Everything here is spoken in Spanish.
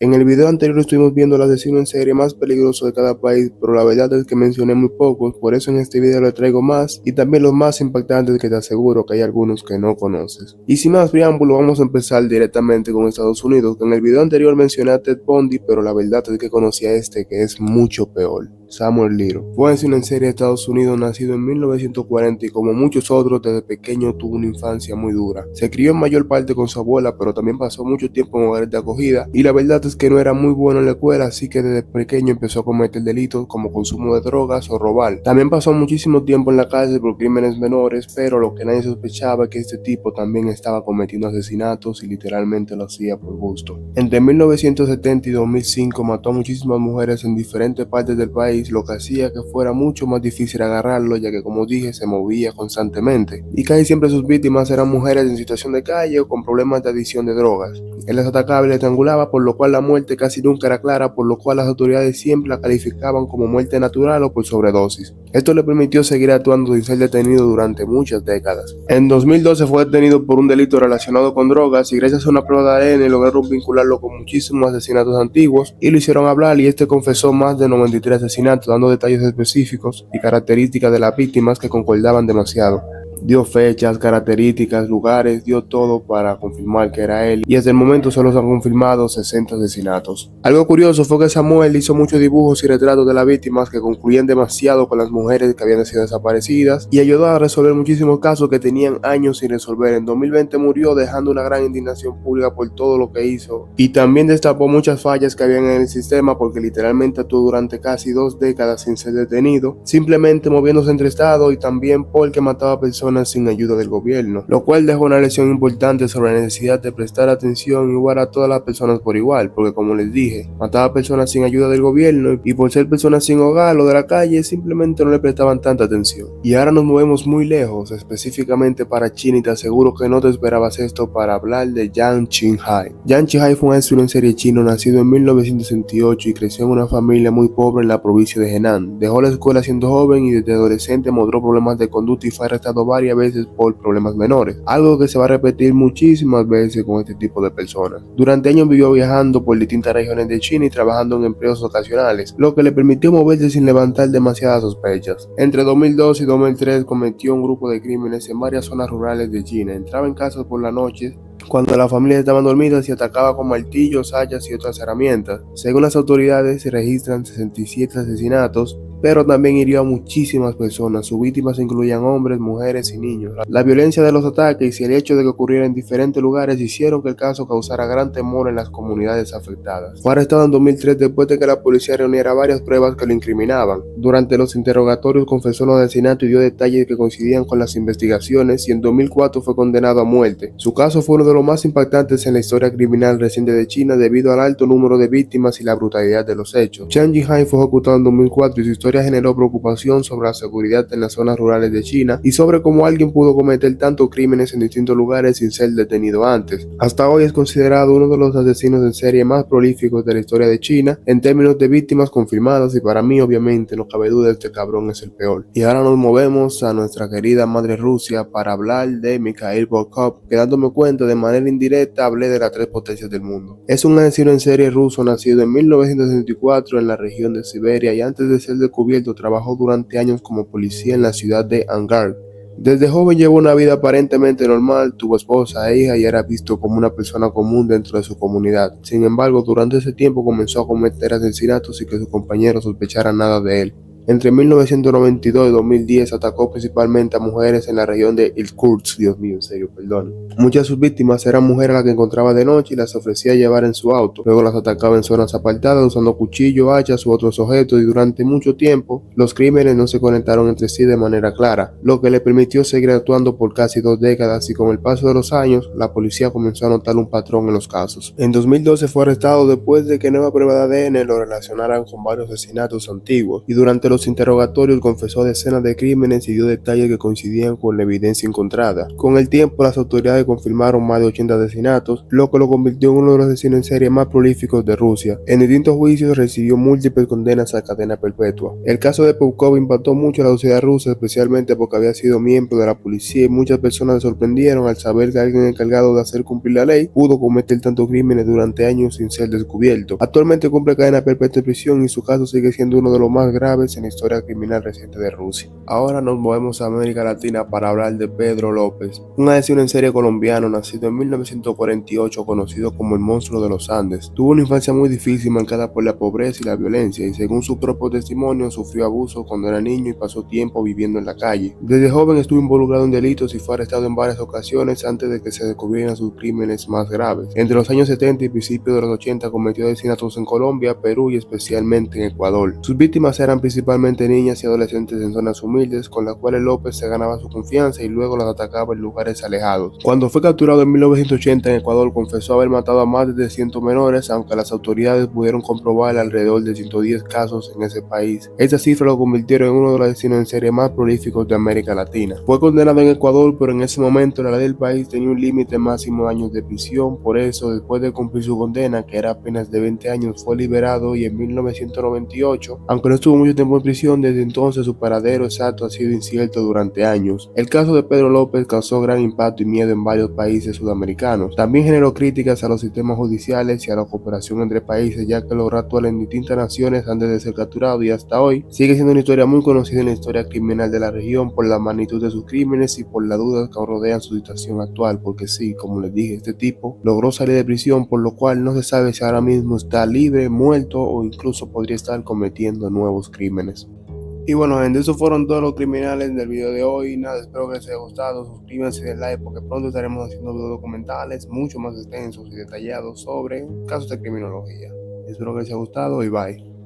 En el video anterior estuvimos viendo el asesino en serie más peligroso de cada país, pero la verdad es que mencioné muy pocos, por eso en este video le traigo más y también los más impactantes que te aseguro que hay algunos que no conoces. Y sin más preámbulo, vamos a empezar directamente con Estados Unidos. En el video anterior mencioné a Ted Bundy, pero la verdad es que conocí a este que es mucho peor. Samuel Little fue un asesino en serie de Estados Unidos, nacido en 1940 y como muchos otros desde pequeño tuvo una infancia muy dura. Se crió en mayor parte con su abuela, pero también pasó mucho tiempo en hogares de acogida y la verdad es que no era muy bueno en la escuela, así que desde pequeño empezó a cometer delitos como consumo de drogas o robar. También pasó muchísimo tiempo en la cárcel por crímenes menores, pero lo que nadie sospechaba es que este tipo también estaba cometiendo asesinatos y literalmente lo hacía por gusto. Entre 1970 y 2005 mató a muchísimas mujeres en diferentes partes del país, lo que hacía que fuera mucho más difícil agarrarlo, ya que como dije se movía constantemente y casi siempre sus víctimas eran mujeres en situación de calle o con problemas de adicción de drogas. Él las atacaba y les estrangulaba, por lo cual la muerte casi nunca era clara, por lo cual las autoridades siempre la calificaban como muerte natural o por sobredosis. Esto le permitió seguir actuando sin ser detenido durante muchas décadas. En 2012 fue detenido por un delito relacionado con drogas y gracias a una prueba de ADN lograron vincularlo con muchísimos asesinatos antiguos y lo hicieron hablar, y este confesó más de 93 asesinatos, dando detalles específicos y características de las víctimas que concordaban demasiado. Dio fechas, características, lugares, dio todo para confirmar que era él, y hasta el momento solo se han confirmado 60 asesinatos. Algo curioso fue que Samuel hizo muchos dibujos y retratos de las víctimas que concluían demasiado con las mujeres que habían sido desaparecidas y ayudó a resolver muchísimos casos que tenían años sin resolver. En 2020 murió, dejando una gran indignación pública por todo lo que hizo, y también destapó muchas fallas que habían en el sistema, porque literalmente actuó durante casi 2 décadas sin ser detenido, simplemente moviéndose entre estados, y también porque mataba a personas sin ayuda del gobierno, lo cual dejó una lección importante sobre la necesidad de prestar atención igual a todas las personas por igual, porque como les dije, mataba a personas sin ayuda del gobierno y por ser personas sin hogar o de la calle simplemente no le prestaban tanta atención. Y ahora nos movemos muy lejos, específicamente para China, y te aseguro que no te esperabas esto para hablar de Yang Qinghai. Yang Qinghai fue un asesino en serie chino nacido en 1968 y creció en una familia muy pobre en la provincia de Henan. Dejó la escuela siendo joven y desde adolescente mostró problemas de conducta y fue arrestado varias veces por problemas menores, algo que se va a repetir muchísimas veces con este tipo de personas. Durante años vivió viajando por distintas regiones de China y trabajando en empleos ocasionales, lo que le permitió moverse sin levantar demasiadas sospechas. Entre 2002 y 2003 cometió un grupo de crímenes en varias zonas rurales de China. Entraba en casas por la noche cuando las familias estaban dormidas y atacaba con martillos, hachas y otras herramientas. Según las autoridades, se registran 67 asesinatos, pero también hirió a muchísimas personas. Sus víctimas incluían hombres, mujeres y niños. La violencia de los ataques y el hecho de que ocurrieran en diferentes lugares hicieron que el caso causara gran temor en las comunidades afectadas. Fue arrestado en 2003 después de que la policía reuniera varias pruebas que lo incriminaban. Durante los interrogatorios confesó los asesinatos y dio detalles que coincidían con las investigaciones, y en 2004 fue condenado a muerte. Su caso fue uno de los más impactantes en la historia criminal reciente de China debido al alto número de víctimas y la brutalidad de los hechos. Yang Qinghai fue ejecutado en 2004 y su historia generó preocupación sobre la seguridad en las zonas rurales de China y sobre cómo alguien pudo cometer tantos crímenes en distintos lugares sin ser detenido antes. Hasta hoy es considerado uno de los asesinos en serie más prolíficos de la historia de China en términos de víctimas confirmadas, y para mí obviamente no cabe duda, este cabrón es el peor. Y ahora nos movemos a nuestra querida madre Rusia para hablar de Mikhail Volkov, que dándome cuenta de manera indirecta hablé de las 3 potencias del mundo. Es un asesino en serie ruso nacido en 1964 en la región de Siberia, y antes de ser descubierto trabajó durante años como policía en la ciudad de Angar. Desde joven llevó una vida aparentemente normal, tuvo esposa e hija y era visto como una persona común dentro de su comunidad. Sin embargo, durante ese tiempo comenzó a cometer asesinatos y que sus compañeros sospecharan nada de él. Entre 1992 y 2010 atacó principalmente a mujeres en la región de Irkutsk. Dios mío, en serio, perdón. Muchas de sus víctimas eran mujeres a las que encontraba de noche y las ofrecía llevar en su auto. Luego las atacaba en zonas apartadas usando cuchillos, hachas u otros objetos, y durante mucho tiempo los crímenes no se conectaron entre sí de manera clara, lo que le permitió seguir actuando por casi 2 décadas, y con el paso de los años la policía comenzó a notar un patrón en los casos. En 2012 fue arrestado después de que nueva prueba de ADN lo relacionaran con varios asesinatos antiguos, y durante los los interrogatorios confesó decenas de crímenes y dio detalles que coincidían con la evidencia encontrada. Con el tiempo, las autoridades confirmaron más de 80 asesinatos, lo que lo convirtió en uno de los asesinos en serie más prolíficos de Rusia. En distintos juicios recibió múltiples condenas a cadena perpetua. El caso de Popkov impactó mucho a la sociedad rusa, especialmente porque había sido miembro de la policía y muchas personas se sorprendieron al saber que alguien encargado de hacer cumplir la ley pudo cometer tantos crímenes durante años sin ser descubierto. Actualmente cumple cadena perpetua en prisión y su caso sigue siendo uno de los más graves en la historia criminal reciente de Rusia. Ahora nos movemos a América Latina para hablar de Pedro López, un asesino en serie colombiano nacido en 1948, conocido como el monstruo de los Andes. Tuvo una infancia muy difícil marcada por la pobreza y la violencia y según su propio testimonio sufrió abuso cuando era niño y pasó tiempo viviendo en la calle. Desde joven estuvo involucrado en delitos y fue arrestado en varias ocasiones antes de que se descubrieran sus crímenes más graves. Entre los años 70 y principios de los 80 cometió asesinatos en Colombia, Perú y especialmente en Ecuador. Sus víctimas eran principalmente niñas y adolescentes en zonas humildes, con las cuales López se ganaba su confianza y luego las atacaba en lugares alejados. Cuando fue capturado en 1980 en Ecuador, confesó haber matado a más de 300 menores, aunque las autoridades pudieron comprobar alrededor de 110 casos en ese país. Esta cifra lo convirtieron en uno de los asesinos en serie más prolíficos de América Latina. Fue condenado en Ecuador, pero en ese momento la ley del país tenía un límite máximo de años de prisión. Por eso, después de cumplir su condena, que era apenas de 20 años, fue liberado y en 1998, aunque no estuvo mucho tiempo en prisión, desde entonces su paradero exacto ha sido incierto durante años. El caso de Pedro López causó gran impacto y miedo en varios países sudamericanos. También generó críticas a los sistemas judiciales y a la cooperación entre países, ya que logró actuar en distintas naciones antes de ser capturado y hasta hoy sigue siendo una historia muy conocida en la historia criminal de la región por la magnitud de sus crímenes y por las dudas que rodean su situación actual, porque sí, como les dije, este tipo logró salir de prisión, por lo cual no se sabe si ahora mismo está libre, muerto o incluso podría estar cometiendo nuevos crímenes. Y bueno, gente, esos fueron todos los criminales del video de hoy. Nada, espero que les haya gustado. Suscríbanse y den like porque pronto estaremos haciendo videos documentales mucho más extensos y detallados sobre casos de criminología. Espero que les haya gustado y bye.